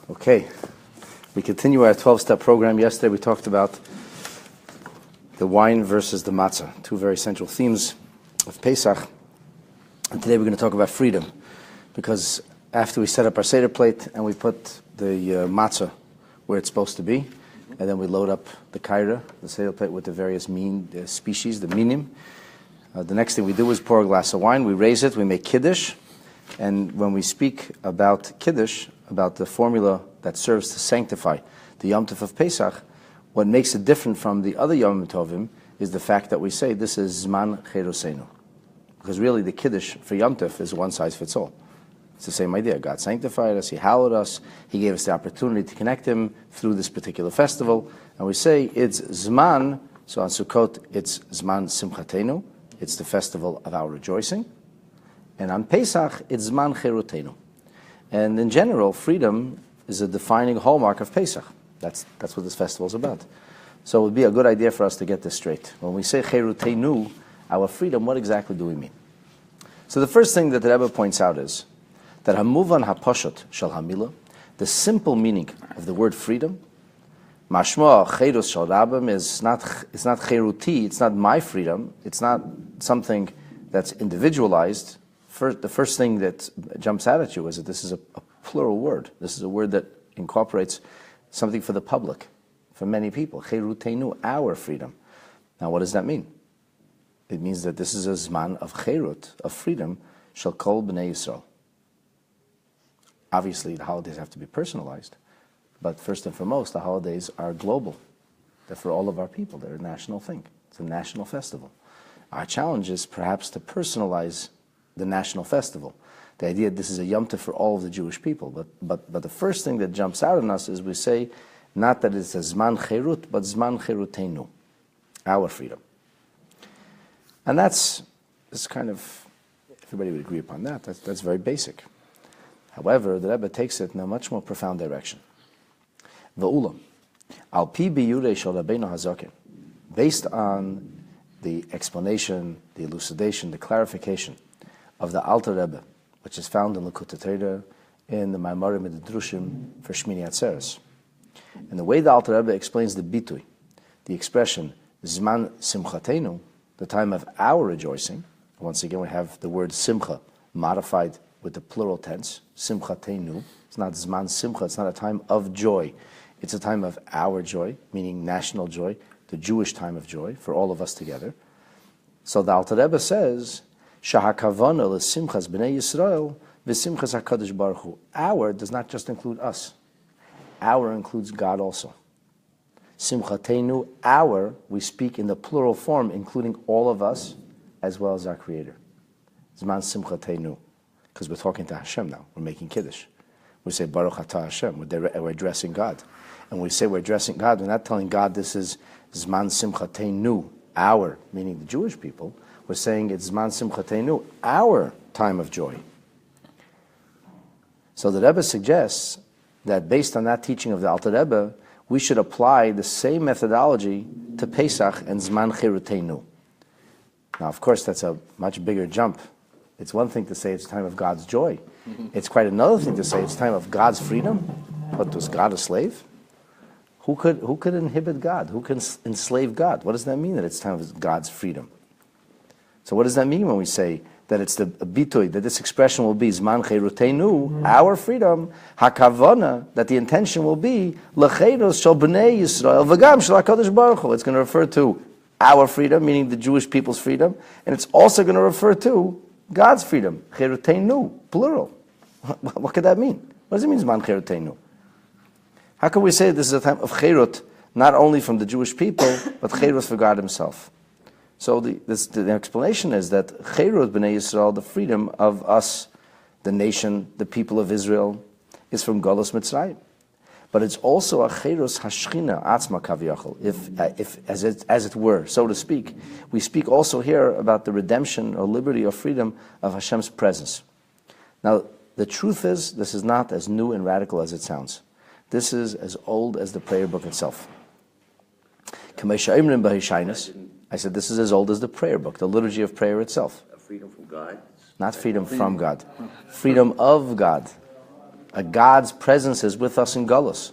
Okay, we continue our 12-step program. Yesterday we talked about the wine versus the matzah, two very central themes of Pesach. And today we're going to talk about freedom, because after we set up our Seder plate and we put the matzah where it's supposed to be, and then we load up the kaira, the Seder plate, with the various species, the minim. The next thing we do is pour a glass of wine, we raise it, we make Kiddush, and when we speak about Kiddush, about the formula that serves to sanctify the Yom Tov of Pesach, what makes it different from the other Yom Tovim is the fact that we say this is Zman Cherosenu. Because really the Kiddush for Yom Tov is one size fits all. It's the same idea. God sanctified us, He hallowed us, He gave us the opportunity to connect Him through this particular festival, and we say it's Zman, so on Sukkot it's Zman Simchatenu, it's the festival of our rejoicing, and on Pesach it's Zman Cherotenu. And in general, freedom is a defining hallmark of Pesach. That's what this festival is about. So it would be a good idea for us to get this straight. When we say Cherotenu, our freedom, what exactly do we mean? So the first thing that the Rebbe points out is that Hamuvan HaPashut Shel HaMilah, the simple meaning of the word freedom, Mashma Cherus Shel Rabbim, it's not Cheruti, it's not my freedom, it's not something that's individualized. The first thing that jumps out at you is that this is a plural word. This is a word that incorporates something for the public, for many people. Cherutenu, our freedom. Now, what does that mean? It means that this is a zman of cherut, of freedom, shel kol b'nei Yisrael. Obviously, the holidays have to be personalized, but first and foremost, the holidays are global. They're for all of our people. They're a national thing. It's a national festival. Our challenge is perhaps to personalize the national festival. The idea that this is a Yom Tov for all of the Jewish people. But the first thing that jumps out on us is we say, not that it's a Zman Cherut, but Zman Cherutenu, our freedom. And that's kind of, everybody would agree upon that. That's very basic. However, the Rebbe takes it in a much more profound direction. V'ulam, al pi biyurei shel Rabbeinu Hazaken, based on the explanation, the elucidation, the clarification of the Alter Rebbe, which is found in Likutei Torah, in the Maimarim and the Drushim for Shmini Atzeres. And the way the Alter Rebbe explains the bitui, the expression Zman Simchatenu, the time of our rejoicing. Once again, we have the word Simcha modified with the plural tense, Simchatenu. It's not Zman Simcha, it's not a time of joy. It's a time of our joy, meaning national joy, the Jewish time of joy for all of us together. So the Alter Rebbe says, Shahakavana l'simchas b'nei Yisrael v'simchas HaKadosh Baruch Hu. Our does not just include us. Our includes God also. Simchatenu, our, we speak in the plural form, including all of us, as well as our Creator. Zman Simchatenu, because we're talking to Hashem now. We're making Kiddush. We say Baruch Atah Hashem. We're addressing God. And when we say we're addressing God, we're not telling God this is Zman Simchatenu, our, meaning the Jewish people. We're saying it's Zman Simchatenu, our time of joy. So the Rebbe suggests that based on that teaching of the Alter Rebbe, we should apply the same methodology to Pesach and Zman Cherutenu. Now, of course, that's a much bigger jump. It's one thing to say it's time of God's joy. It's quite another thing to say it's time of God's freedom. But was God a slave? Who could inhibit God? Who can enslave God? What does that mean that it's time of God's freedom? So what does that mean when we say that it's the bitoy, that this expression will be Zman Cherutenu, our freedom, hakavana, that the intention will be L'cheiros shel b'nei Yisrael v'gam shel HaKadosh Baruch Hu. It's going to refer to our freedom, meaning the Jewish people's freedom, and it's also going to refer to God's freedom, Cherutenu, plural. What could that mean? What does it mean Zman Cherutenu? How can we say this is a time of Cherut, not only from the Jewish people, but Cherut for God Himself? So the explanation is that Cherut b'nei Yisrael, the freedom of us, the nation, the people of Israel, is from Golus Mitzrayim. But it's also a Cherus Hashchina Atzma Kaviyachol, if as it were, so to speak. We speak also here about the redemption or liberty or freedom of Hashem's presence. Now, the truth is, this is not as new and radical as it sounds. This is as old as the prayer book itself. I said this is as old as the prayer book, the liturgy of prayer itself. Freedom from God? Not freedom from God. Freedom of God. God's presence is with us in Golus.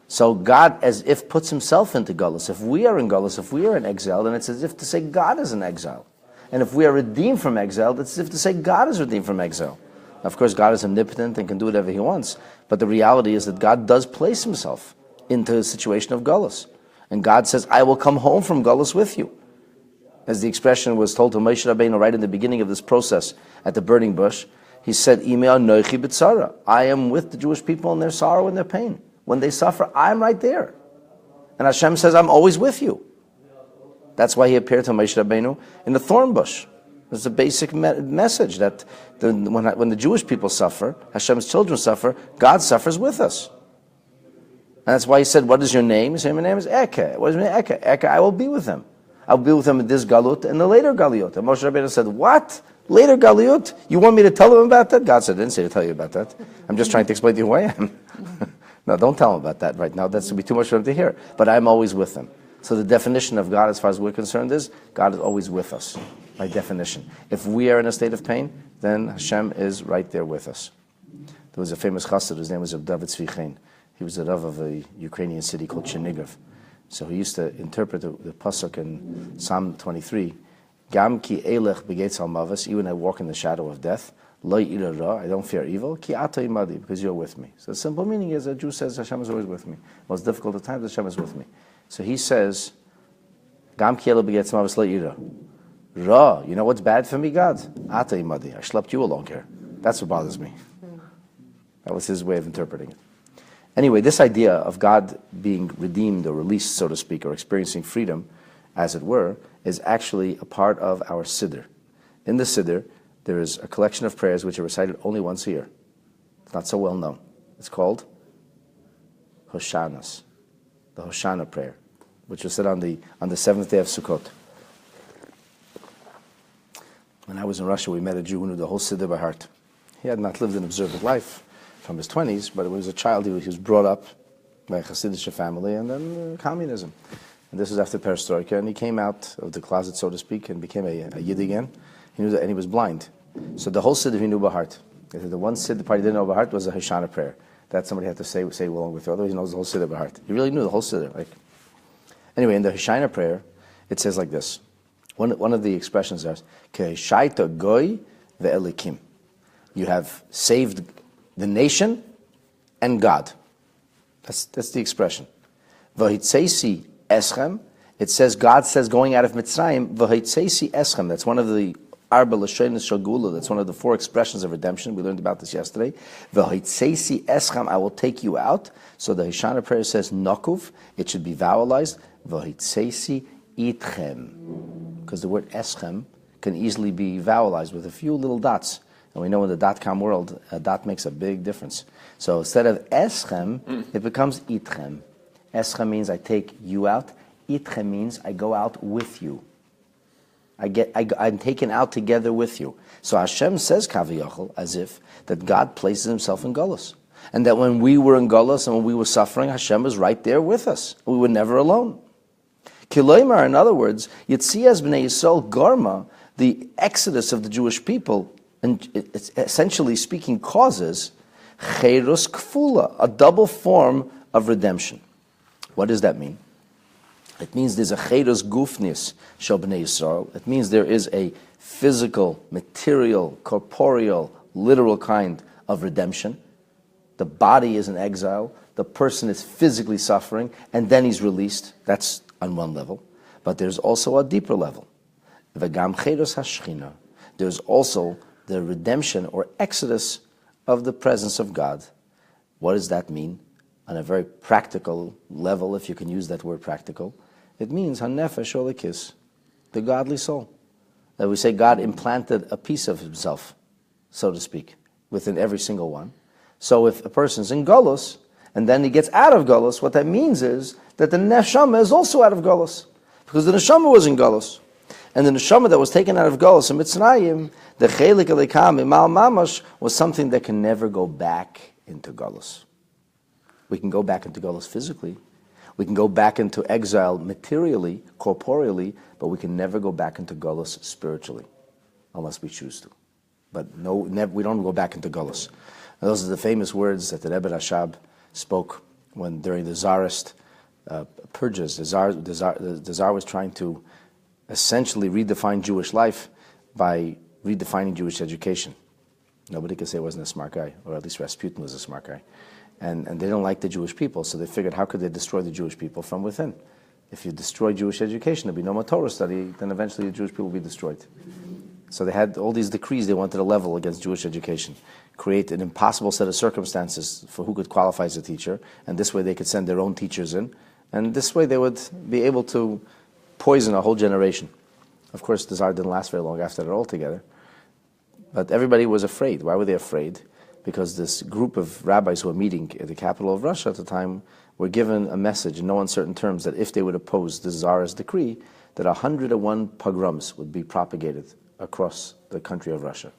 So God, as if, puts himself into Golus. If we are in Golus, if we are in exile, then it's as if to say God is in exile. And if we are redeemed from exile, it's as if to say God is redeemed from exile. Of course, God is omnipotent and can do whatever he wants. But the reality is that God does place himself into a situation of Golus. And God says, I will come home from Golus with you. As the expression was told to Moshe Rabbeinu right in the beginning of this process at the burning bush, he said, I am with the Jewish people in their sorrow and their pain. When they suffer, I'm right there. And Hashem says, I'm always with you. That's why he appeared to Moshe Rabbeinu in the thorn bush. It's a basic message that when the Jewish people suffer, Hashem's children suffer, God suffers with us. And that's why he said, what is your name? He said, my name is Eke. What is my name? Eke. Eke, I will be with them. I will be with them in this galut and the later galiut. And Moshe Rabbeinu said, what? Later galiut? You want me to tell them about that? God said, I didn't say to tell you about that. I'm just trying to explain to you who I am. No, don't tell them about that right now. That's going to be too much for them to hear. But I'm always with them. So the definition of God, as far as we're concerned, is God is always with us, by definition. If we are in a state of pain, then Hashem is right there with us. There was a famous chassid, his name was David Tzvi. He was the Rav of a Ukrainian city called Chernihiv. So he used to interpret the Pasuk in Psalm 23, Gam ki elech begetz al mavas, even I walk in the shadow of death, lo ira ra, I don't fear evil, ki ata imadi, because you're with me. So the simple meaning is, a Jew says, Hashem is always with me. Most difficult of times, Hashem is with me. So he says, Gam ki elech begetz al mavas, lo ira ra, you know what's bad for me, God? Ata imadi, I schlepped you along here. That's what bothers me. That was his way of interpreting it. Anyway, this idea of God being redeemed or released, so to speak, or experiencing freedom, as it were, is actually a part of our Seder. In the Seder, there is a collection of prayers which are recited only once a year. It's not so well known. It's called Hoshanas, the Hoshana prayer, which was said on the 7th day of Sukkot. When I was in Russia, we met a Jew who knew the whole Seder by heart. He had not lived an observant life from his 20s, but it was a child. He was brought up by a Hasidic family, and then communism. And this was after Perestroika, and he came out of the closet, so to speak, and became a Yid again. He knew that, and he was blind. So the whole Siddur he knew by heart. The one Siddur part he didn't know by heart was a Hoshana prayer. That somebody had to say along with you, otherwise he knows the whole Siddur by heart. He really knew the whole Siddur. Anyway, in the Hoshana prayer, it says like this. One of the expressions is, Ke'eshaita goy ve'elikim. You have saved the nation and God. That's the expression. V'hitzeisi eschem. It says, God says, going out of Mitzrayim, v'hitzeisi eschem. That's one of the arba l'shonis shagula. That's one of the 4 expressions of redemption. We learned about this yesterday. V'hitzeisi eschem. I will take you out. So the Hoshana prayer says nokuv. It should be vowelized. V'hitzeisi itchem. Because the word eschem can easily be vowelized with a few little dots. And we know in the .com world, a dot makes a big difference. So instead of eschem, it becomes itchem. Eschem means I take you out. Itchem means I go out with you. I'm taken out together with you. So Hashem says kaviyachol, as if that God places himself in Golus. And that when we were in Golus and when we were suffering, Hashem was right there with us. We were never alone. Kiloimar, in other words, Yitzias b'nei Yisrael garma, the exodus of the Jewish people, and it's essentially speaking causes cherus kfula, a double form of redemption. What does that mean? It means there's a cherus gufnis shel bnei Yisrael. It means there is a physical, material, corporeal, literal kind of redemption. The body is in exile. The person is physically suffering, and then he's released. That's on one level. But there's also a deeper level. V'gam cherus hashchina. There's also the redemption or exodus of the presence of God. What does that mean? On a very practical level, if you can use that word practical, it means hanefesh olikis, the godly soul. That we say God implanted a piece of himself, so to speak, within every single one. So if a person's in Golus, and then he gets out of Golus, what that means is that the neshama is also out of Golus, because the neshama was in Golus. And the neshama that was taken out of Golus in Mitzrayim, the chelik elikam imal mamash, was something that can never go back into Golus. We can go back into Golus physically. We can go back into exile materially, corporeally, but we can never go back into Golus spiritually, unless we choose to. But no, we don't go back into Golus. And those are the famous words that the Rebbe Rashab spoke when during the Tsarist purges. The Tsar was trying to essentially redefine Jewish life by redefining Jewish education. Nobody could say he wasn't a smart guy, or at least Rasputin was a smart guy. And they didn't like the Jewish people, so they figured, how could they destroy the Jewish people from within? If you destroy Jewish education, there'll be no more Torah study, then eventually the Jewish people will be destroyed. So they had all these decrees they wanted to level against Jewish education, create an impossible set of circumstances for who could qualify as a teacher, and this way they could send their own teachers in, and this way they would be able to poison a whole generation. Of course, the Tsar didn't last very long after that altogether, but everybody was afraid. Why were they afraid? Because this group of rabbis who were meeting at the capital of Russia at the time were given a message in no uncertain terms that if they would oppose the Tsar's decree, that 101 pogroms would be propagated across the country of Russia.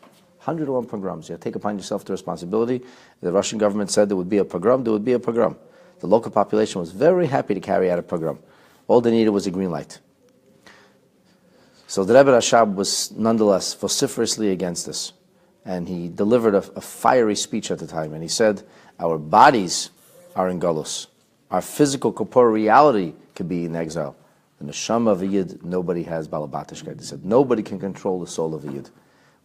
101 pogroms. You take upon yourself the responsibility. The Russian government said there would be a pogrom, there would be a pogrom. The local population was very happy to carry out a pogrom. All they needed was a green light. So the Rebbe Rashab was nonetheless vociferously against this. And he delivered a fiery speech at the time. And he said, our bodies are in Galus. Our physical corporeal reality could be in exile. The neshama of a Yid, nobody has balabatishkeit. He said, nobody can control the soul of a Yid.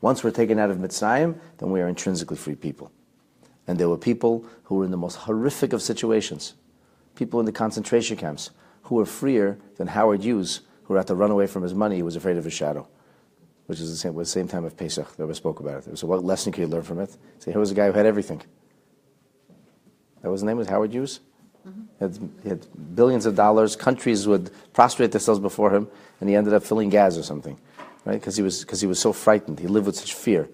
Once we're taken out of Mitzrayim, then we are intrinsically free people. And there were people who were in the most horrific of situations. People in the concentration camps who were freer than Howard Hughes, who had to run away from his money. He was afraid of his shadow, which is the same time of Pesach. They ever spoke about it. So what lesson can you learn from it? Say, here was a guy who had everything. That was his name, was Howard Hughes? He had billions of dollars. Countries would prostrate themselves before him, and he ended up filling gas or something, right? Because he was so frightened. He lived with such fear,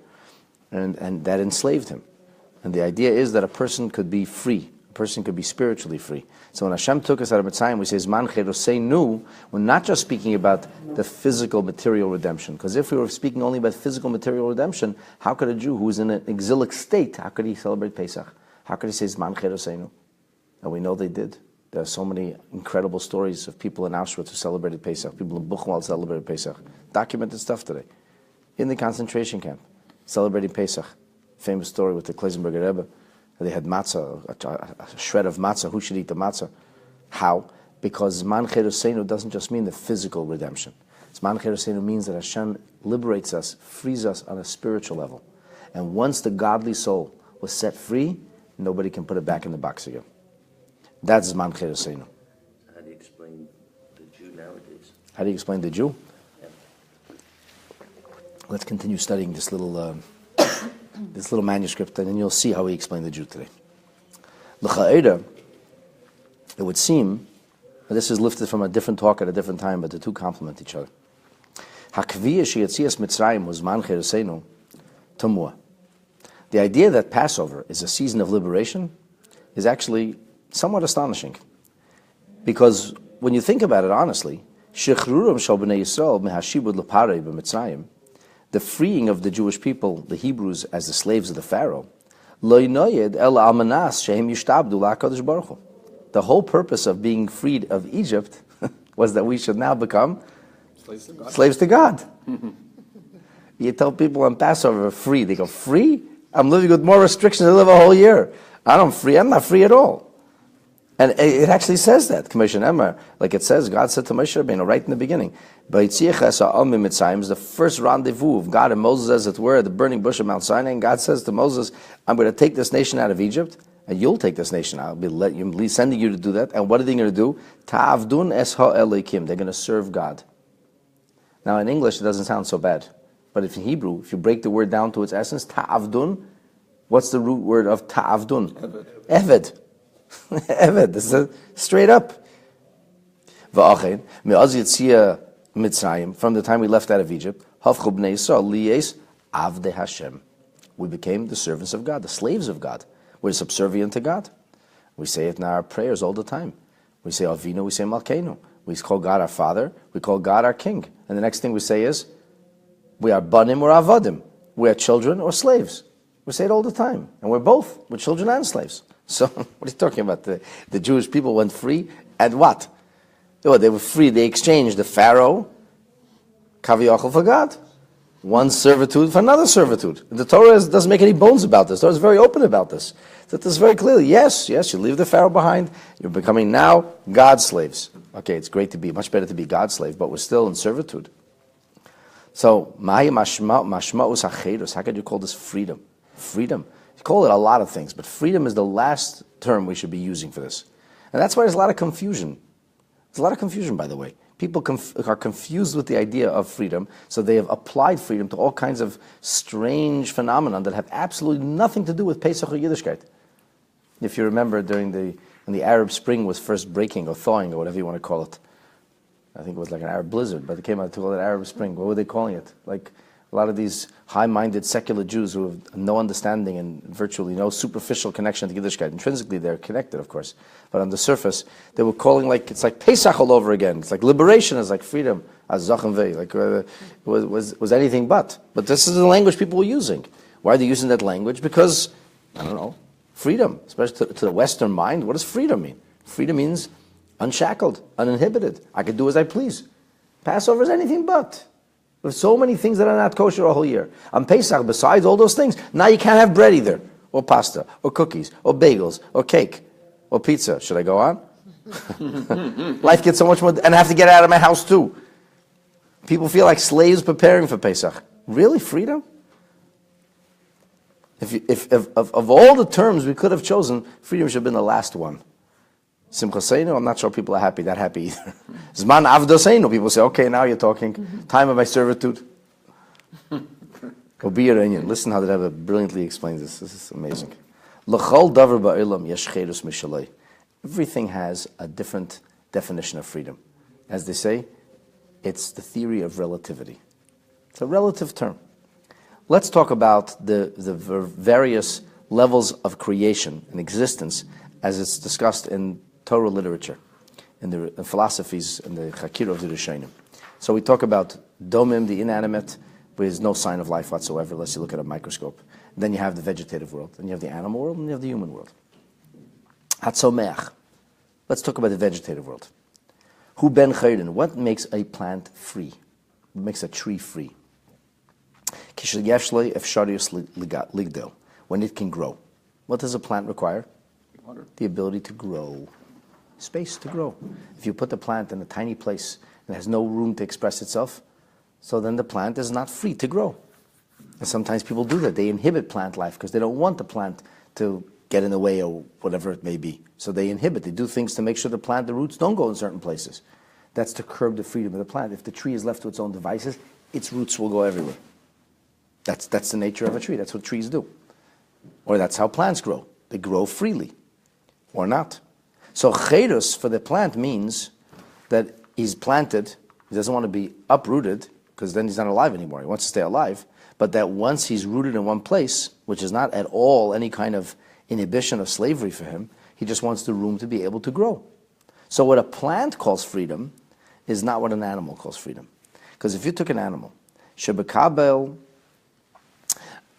and that enslaved him. And the idea is that a person could be free. A person could be spiritually free. So when Hashem took us out of Mitzrayim, we say, "Zman Cheroseinu." We're not just speaking about the physical, material redemption. Because if we were speaking only about physical, material redemption, how could a Jew who is in an exilic state, how could he celebrate Pesach? How could he say "Zman Cheroseinu"? And we know they did. There are so many incredible stories of people in Auschwitz who celebrated Pesach, people in Buchenwald celebrated Pesach. Documented stuff today. In the concentration camp, celebrating Pesach. Famous story with the Klausenberger Rebbe. They had matzah, a shred of matzah. Who should eat the matzah? How? Because Zman Cheroseinu doesn't just mean the physical redemption. Zman Cheroseinu means that Hashem liberates us, frees us on a spiritual level. And once the godly soul was set free, nobody can put it back in the box again. That's Zman Cheroseinu. How do you explain the Jew nowadays? How do you explain the Jew? Yeah. Let's continue studying this little manuscript, and then you'll see how we explain the Jew today. L'cha'eda, it would seem, and this is lifted from a different talk at a different time, but the two complement each other. Hakviyah sheyatzias Mitzrayim was Zman Cheroseinu tamua. The idea that Passover is a season of liberation is actually somewhat astonishing. Because when you think about it honestly, Shechruram shal b'nei Yisrael mehashibud l'parei b'Mitzrayim, the freeing of the Jewish people, the Hebrews, as the slaves of the Pharaoh, lo yinoyed el almanas shehem yishtabdu la'akadosh baruch hu. The whole purpose of being freed of Egypt was that we should now become slaves to God. You tell people on Passover, free. They go, free? I'm living with more restrictions than I live a whole year. I'm not free at all. And it actually says that, Commission Emmer, like it says, God said to Moshe Rabbeinu right in the beginning, Mitzrayim is the first rendezvous of God and Moses, as it were, at the burning bush of Mount Sinai. And God says to Moses, I'm going to take this nation out of Egypt, and you'll take this nation out. I'll be sending you to do that. And what are they going to do? Ta'avdun es ha'elikim. They're going to serve God. Now in English, it doesn't sound so bad. But if in Hebrew, if you break the word down to its essence, ta'avdun, what's the root word of ta'avdun? Eved. Eved. This is straight up. V'achen, me'az yitzia Mitzrayim, from the time we left out of Egypt, hafchu b'nei Yisrael liyes avdei Hashem. We became the servants of God, the slaves of God. We're subservient to God. We say it in our prayers all the time. We say Avinu, we say Malkeinu. We call God our Father, we call God our King. And the next thing we say is, we are banim or avadim. We are children or slaves. We say it all the time. And we're both. We're children and slaves. So, what are you talking about? The Jewish people went free, and what? They were free. They exchanged the Pharaoh, Kaviyachal, for God. one servitude for another servitude. The Torah doesn't make any bones about this. The Torah is very open about this. That this very clearly. Yes, you leave the Pharaoh behind. You're becoming now God's slaves. Okay, it's great to be, much better to be God's slave, but we're still in servitude. So, how could you call this freedom? Freedom. You call it a lot of things, but freedom is the last term we should be using for this. And that's why there's a lot of confusion. There's a lot of confusion, by the way. People are confused with the idea of freedom, so they have applied freedom to all kinds of strange phenomena that have absolutely nothing to do with Pesach or Yiddishkeit. If you remember, when the Arab Spring was first breaking or thawing or whatever you want to call it, I think it was like an Arab blizzard, but it came out to call it Arab Spring. What were they calling it? Like a lot of these high-minded secular Jews who have no understanding and virtually no superficial connection to Yiddishkeit. Intrinsically, they're connected, of course, but on the surface, they were calling it's like Pesach all over again. It's like liberation, it's like freedom, was anything but. But this is the language people were using. Why are they using that language? Because, I don't know, freedom, especially to the Western mind. What does freedom mean? Freedom means unshackled, uninhibited. I can do as I please. Passover is anything but. There's so many things that are not kosher a whole year. On Pesach, besides all those things, now you can't have bread either, or pasta, or cookies, or bagels, or cake, or pizza. Should I go on? Life gets so much more, and I have to get out of my house too. People feel like slaves preparing for Pesach. Really, freedom? If of all the terms we could have chosen, freedom should have been the last one. Simchaseinu, I'm not sure people are that happy either. Zman avdoseinu, people say, okay, now you're talking. Time of my servitude. Listen how the Rebbe brilliantly explains this. This is amazing. L'chol davar ba'olam yesh cherus mishalei. Everything has a different definition of freedom. As they say, it's the theory of relativity. It's a relative term. Let's talk about the various levels of creation and existence as it's discussed in Torah literature, in the philosophies and the Chakir of the Rishonim. So we talk about domim, the inanimate, with no sign of life whatsoever, unless you look at a microscope. And then you have the vegetative world, then you have the animal world, and you have the human world. Hatzomeach. Let's talk about the vegetative world. Hu ben chayrin. What makes a plant free? What makes a tree free? Kishagyashlei efsharius ligdel. When it can grow. What does a plant require? Water. The ability to grow. Space to grow. If you put the plant in a tiny place and has no room to express itself, so then the plant is not free to grow. And sometimes people do that. They inhibit plant life because they don't want the plant to get in the way or whatever it may be. So they inhibit. They do things to make sure the roots don't go in certain places. That's to curb the freedom of the plant. If the tree is left to its own devices, its roots will go everywhere. That's the nature of a tree. That's what trees do. Or that's how plants grow. They grow freely. Or not. So cherus for the plant means that he's planted, he doesn't want to be uprooted, because then he's not alive anymore. He wants to stay alive. But that once he's rooted in one place, which is not at all any kind of inhibition of slavery for him, he just wants the room to be able to grow. So what a plant calls freedom is not what an animal calls freedom. Because if you took an animal, shebekabel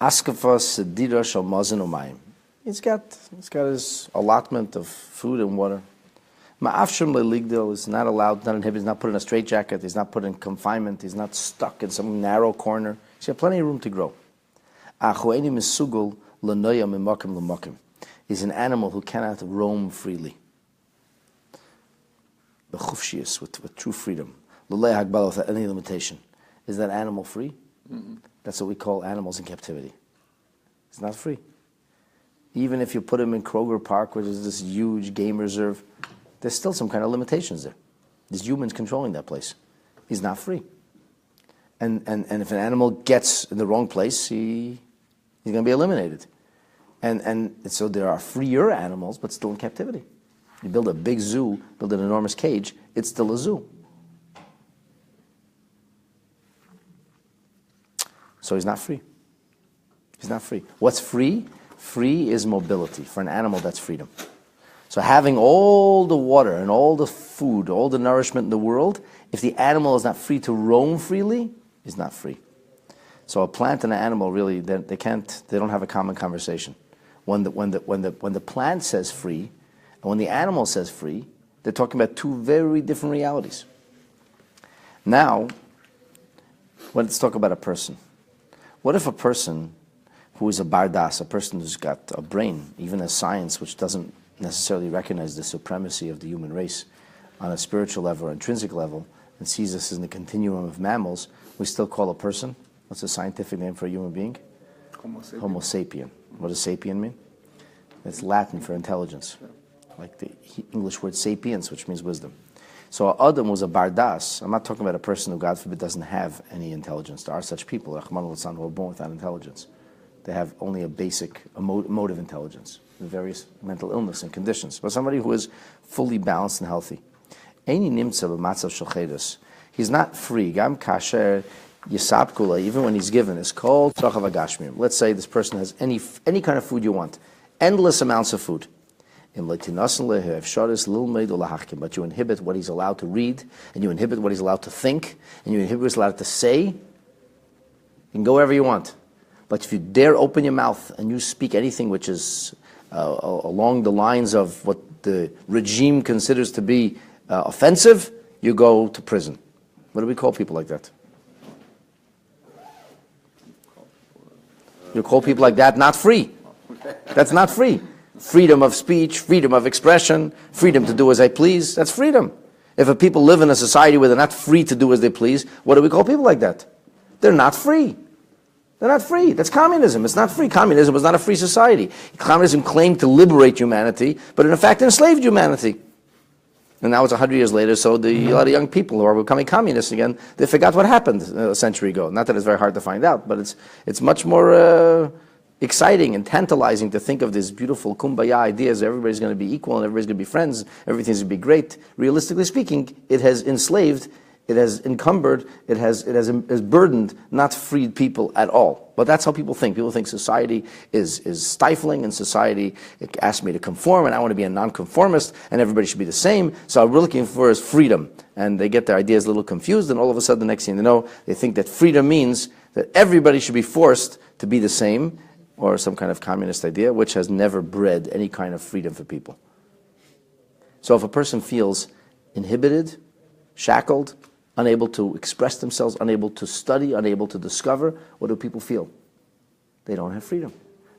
askafa sedira shel mazon umayim, he's got his allotment of food and water. Ma'afshim leligdil is not allowed, not inhibited, he's not put in a straitjacket, he's not put in confinement, he's not stuck in some narrow corner. He's got plenty of room to grow. Achueni misugul lenoya mimakim lemakim. He's an animal who cannot roam freely. Bechufshius, with true freedom. L'lei hagbala, without any limitation. Is that animal free? Mm-hmm. That's what we call animals in captivity. It's not free. Even if you put him in Kroger Park, which is this huge game reserve, there's still some kind of limitations there. There's humans controlling that place. He's not free. And if an animal gets in the wrong place, he's going to be eliminated. And so there are freer animals, but still in captivity. You build a big zoo, build an enormous cage, it's still a zoo. So he's not free. He's not free. What's free? Free is mobility. For an animal, that's freedom. So having all the water and all the food, all the nourishment in the world, if the animal is not free to roam freely, is not free. So a plant and an animal really, they don't have a common conversation. When the plant says free, and when the animal says free, they're talking about two very different realities. Now, let's talk about a person. What if a person who is a bardas, a person who's got a brain, even a science which doesn't necessarily recognize the supremacy of the human race on a spiritual level or intrinsic level, and sees us in the continuum of mammals, we still call a person? What's the scientific name for a human being? Homo sapien. What does sapien mean? It's Latin for intelligence, like the English word sapiens, which means wisdom. So Adam was a bardas. I'm not talking about a person who, God forbid, doesn't have any intelligence. There are such people, Rahman al-San, who are born without intelligence. They have only a basic mode of intelligence, the various mental illness and conditions. But somebody who is fully balanced and healthy. He's not free. Gam kasher yisabkula, even when he's given, is called tzrachav agashmim. Let's say this person has any kind of food you want, endless amounts of food. But you inhibit what he's allowed to read, and you inhibit what he's allowed to think, and you inhibit what he's allowed to say. You can go wherever you want. But if you dare open your mouth and you speak anything which is along the lines of what the regime considers to be offensive, you go to prison. What do we call people like that? You call people like that not free. That's not free. Freedom of speech, freedom of expression, freedom to do as I please, that's freedom. If a people live in a society where they're not free to do as they please, what do we call people like that? They're not free. They're not free. That's communism. It's not free. Communism was not a free society. Communism claimed to liberate humanity, but in fact enslaved humanity. And now it's 100 years later, so a lot of young people who are becoming communists again, they forgot what happened a century ago. Not that it's very hard to find out, but it's much more exciting and tantalizing to think of these beautiful kumbaya ideas. Everybody's going to be equal and everybody's going to be friends. Everything's going to be great. Realistically speaking, it has enslaved, it has encumbered, it has burdened, not freed people at all. But that's how people think. People think society is stifling, and society asks me to conform, and I want to be a nonconformist, and everybody should be the same. So what we're looking for is freedom. And they get their ideas a little confused, and all of a sudden, the next thing they know, they think that freedom means that everybody should be forced to be the same, or some kind of communist idea, which has never bred any kind of freedom for people. So if a person feels inhibited, shackled, unable to express themselves, unable to study, unable to discover, what do people feel? They don't have freedom.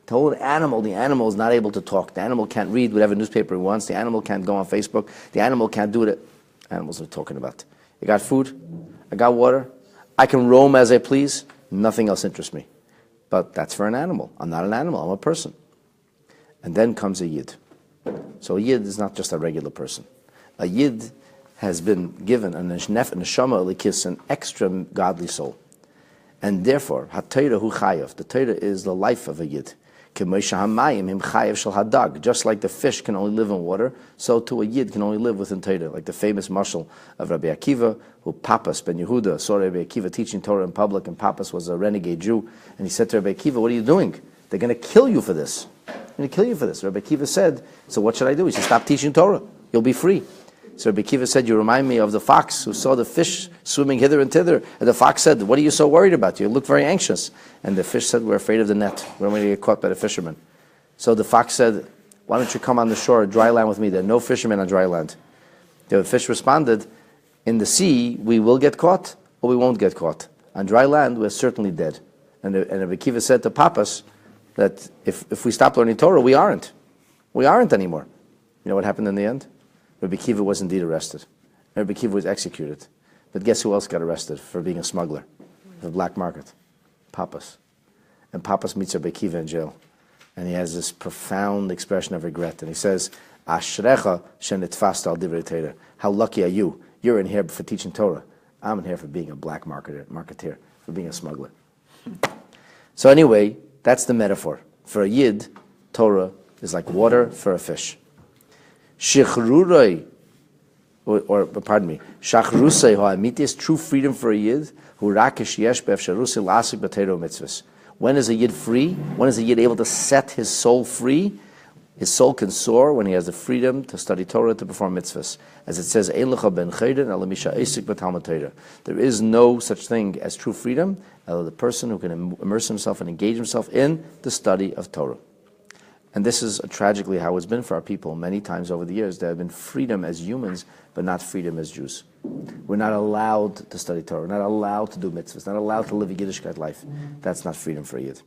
The whole animal, the animal is not able to talk. The animal can't read whatever newspaper he wants. The animal can't go on Facebook. The animal can't do it. Animals are talking about. You got food? I got water? I can roam as I please? Nothing else interests me. But that's for an animal. I'm not an animal, I'm a person. And then comes a yid. So a yid is not just a regular person. A yid has been given an neshama elikis, an extra godly soul. And therefore, ha-Torah hu chayav, the Torah is the life of a yid. Just like the fish can only live in water, so too a yid can only live within Torah. Like the famous mashal of Rabbi Akiva, who Papas ben Yehuda saw Rabbi Akiva teaching Torah in public, and Papas was a renegade Jew, and he said to Rabbi Akiva, "What are you doing? They're going to kill you for this. They're going to kill you for this." Rabbi Akiva said, "So what should I do?" He said, "Stop teaching Torah. You'll be free." So Rabbi Akiva said, "You remind me of the fox who saw the fish swimming hither and thither." And the fox said, "What are you so worried about? You look very anxious." And the fish said, "We're afraid of the net. We're going to get caught by the fishermen." So the fox said, "Why don't you come on the shore, dry land with me? There are no fishermen on dry land." The fish responded, "In the sea, we will get caught or we won't get caught. On dry land, we're certainly dead." And Rabbi Akiva said to Papas that if we stop learning Torah, we aren't. We aren't anymore. You know what happened in the end? Rabbi Akiva was indeed arrested. Rabbi Akiva was executed. But guess who else got arrested for being a smuggler? The black market. Papas. And Papas meets Rabbi Akiva in jail. And he has this profound expression of regret. And he says, Ashrecha shenitfasta al divrei Torah. How lucky are you? You're in here for teaching Torah. I'm in here for being a black marketeer, for being a smuggler. So anyway, that's the metaphor. For a yid, Torah is like water for a fish. Shachrusei ha'amitis, true freedom for a yid, hu rakesh yesh be'efsharusei la'asik b'Torah mitzvahs. When is a yid free? When is a yid able to set his soul free? His soul can soar when he has the freedom to study Torah, to perform mitzvahs. As it says, Ein lecha ben chayden ela misha esik b'talmud Torah. There is no such thing as true freedom, other the person who can immerse himself and engage himself in the study of Torah. And this is tragically how it's been for our people many times over the years. There have been freedom as humans, but not freedom as Jews. We're not allowed to study Torah. We're not allowed to do mitzvahs. Not allowed to live a Yiddishkeit life. That's not freedom for a Yid.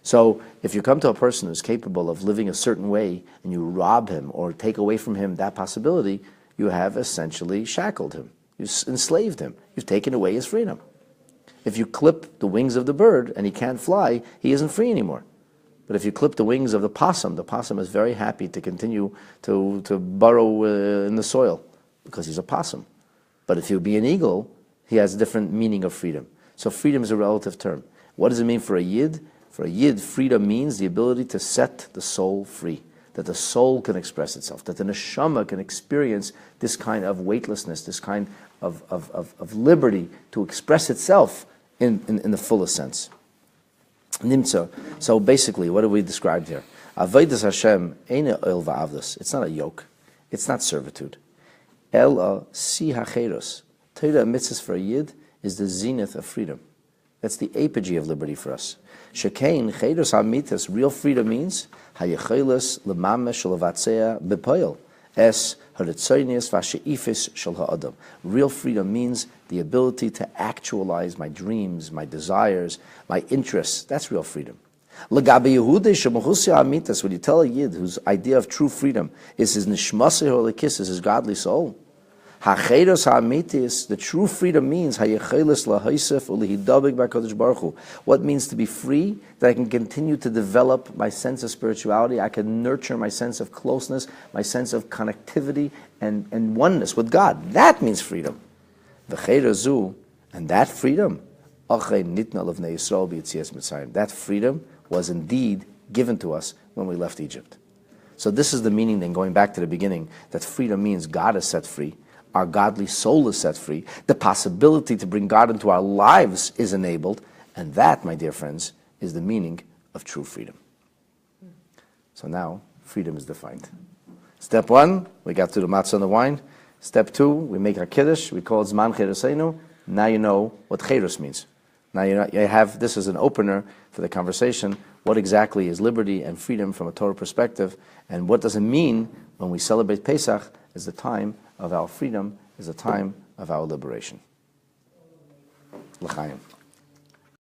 So if you come to a person who's capable of living a certain way and you rob him or take away from him that possibility, you have essentially shackled him. You've enslaved him. You've taken away his freedom. If you clip the wings of the bird and he can't fly, he isn't free anymore. But if you clip the wings of the possum is very happy to continue to burrow in the soil because he's a possum. But if you be an eagle, he has a different meaning of freedom. So freedom is a relative term. What does it mean for a Yid? For a Yid, freedom means the ability to set the soul free, that the soul can express itself, that the neshama can experience this kind of weightlessness, this kind of liberty to express itself in the fullest sense. Nimtza. So basically, what have we described here? Avodas Hashem eina oil va'avdos. It's not a yoke. It's not servitude. Ela si hacheros. Torah mitzvahs for a Yid is the zenith of freedom. That's the apogee of liberty for us. Shekein cheros hamitas. Real freedom means hayecheles lemamesh levatzea bepoil es haritzonius vasheifis shel ha'adam. Real freedom means the ability to actualize my dreams, my desires, my interests. That's real freedom. Legabe Yehuda shemochusia hamitas. When you tell a Yid whose idea of true freedom is his nishmaseh holikis, is his godly soul. Hacheros ha'amitis, the true freedom means hayecheles lahaisef ulihidabik b'Hakadosh Baruch Hu. What means to be free? That I can continue to develop my sense of spirituality. I can nurture my sense of closeness, my sense of connectivity and oneness with God. That means freedom. V'cheirazu, and that freedom, achay nitna levnei Yisrael b'yitzias Mitzrayim. That freedom was indeed given to us when we left Egypt. So this is the meaning, then, going back to the beginning, that freedom means God is set free. Our godly soul is set free. The possibility to bring God into our lives is enabled. And that, my dear friends, is the meaning of true freedom. So now, freedom is defined. Step 1, we got to the matzah and the wine. Step 2, we make our Kiddush. We call it Zman Chereseinu. Now you know what Cheres means. Now you have this as an opener for the conversation. What exactly is liberty and freedom from a Torah perspective? And what does it mean when we celebrate Pesach as the time of our freedom, is a time of our liberation. L'chaim.